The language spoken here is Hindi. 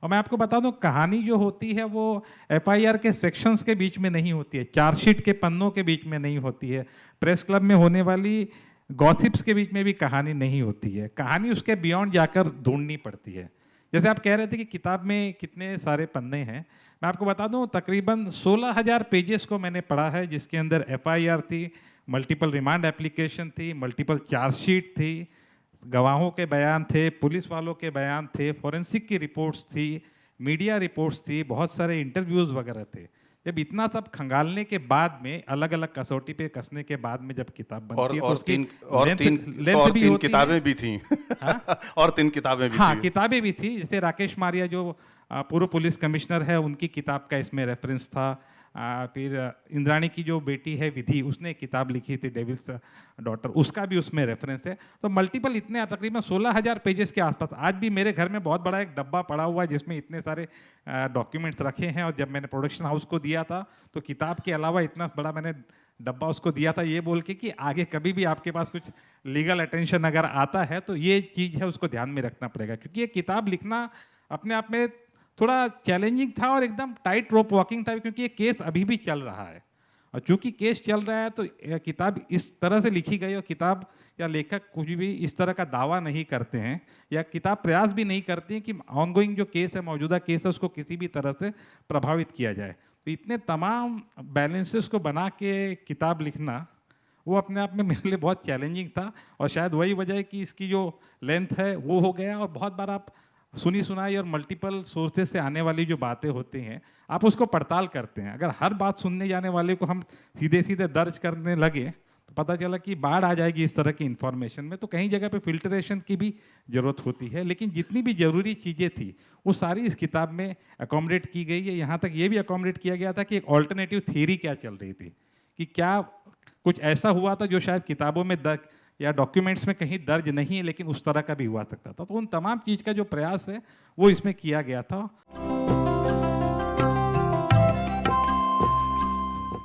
और मैं आपको बता दूं, कहानी जो होती है वो एफआईआर के सेक्शंस के बीच में नहीं होती है, चार्जशीट के पन्नों के बीच में नहीं होती है, प्रेस क्लब में होने वाली गॉसिप्स के बीच में भी कहानी नहीं होती है। कहानी उसके बियॉन्ड जाकर ढूंढनी पड़ती है। जैसे आप कह रहे थे कि किताब में कितने सारे पन्ने हैं, मैं आपको बता दूं तकरीबन 16,000 पेजेस को मैंने पढ़ा है, जिसके अंदर एफआईआर थी, मल्टीपल रिमांड एप्लीकेशन थी, मल्टीपल चार्जशीट थी, गवाहों के बयान थे, पुलिस वालों के बयान थे, फोरेंसिक की रिपोर्ट्स थी, मीडिया रिपोर्ट्स थी, बहुत सारे इंटरव्यूज़ वगैरह थे। जब इतना सब खंगालने के बाद में, अलग अलग कसौटी पे कसने के बाद में जब किताब बनती है तो उसकी लेंथ भी होती किताबें भी थी। हाँ? और 3 किताबें भी हाँ, थी। किताबें भी थी। जैसे राकेश मारिया जो पूर्व पुलिस कमिश्नर है, उनकी किताब का इसमें रेफरेंस था। फिर इंद्राणी की जो बेटी है विधि, उसने एक किताब लिखी थी डेविल्स डॉटर, उसका भी उसमें रेफरेंस है। तो मल्टीपल इतने तकरीबन 16,000 पेजेस के आसपास। आज भी मेरे घर में बहुत बड़ा एक डब्बा पड़ा हुआ है जिसमें इतने सारे डॉक्यूमेंट्स रखे हैं। और जब मैंने प्रोडक्शन हाउस को दिया था तो किताब के अलावा इतना बड़ा मैंने डब्बा उसको दिया था, ये बोल के कि आगे कभी भी आपके पास कुछ लीगल अटेंशन अगर आता है तो ये चीज़ है, उसको ध्यान में रखना पड़ेगा। क्योंकि ये किताब लिखना अपने आप में थोड़ा चैलेंजिंग था और एकदम टाइट रोप वॉकिंग था, क्योंकि ये केस अभी भी चल रहा है। और चूंकि केस चल रहा है तो किताब इस तरह से लिखी गई, और किताब या लेखक कुछ भी इस तरह का दावा नहीं करते हैं, या किताब प्रयास भी नहीं करती है कि ऑनगोइंग जो केस है, मौजूदा केस है, उसको किसी भी तरह से प्रभावित किया जाए। तो इतने तमाम बैलेंसेस को बना के किताब लिखना, वो अपने आप में मेरे लिए बहुत चैलेंजिंग था। और शायद वही वजह है कि इसकी जो लेंथ है वो हो गया। और बहुत बार आप सुनी सुनाई और मल्टीपल सोर्सेज से आने वाली जो बातें होती हैं, आप उसको पड़ताल करते हैं। अगर हर बात सुनने जाने वाले को हम सीधे सीधे दर्ज करने लगे तो पता चला कि बाढ़ आ जाएगी इस तरह की इंफॉर्मेशन में। तो कहीं जगह पे फिल्टरेशन की भी ज़रूरत होती है। लेकिन जितनी भी ज़रूरी चीज़ें थी वो सारी इस किताब में अकोमोडेट की गई है। यहाँ तक ये भी अकोमोडेट किया गया था कि एक ऑल्टरनेटिव थ्योरी क्या चल रही थी, कि क्या कुछ ऐसा हुआ था जो शायद किताबों में या डॉक्यूमेंट्स में कहीं दर्ज नहीं है, लेकिन उस तरह का भी हुआ सकता था। तो उन तमाम चीज़ का जो प्रयास है वो इसमें किया गया था।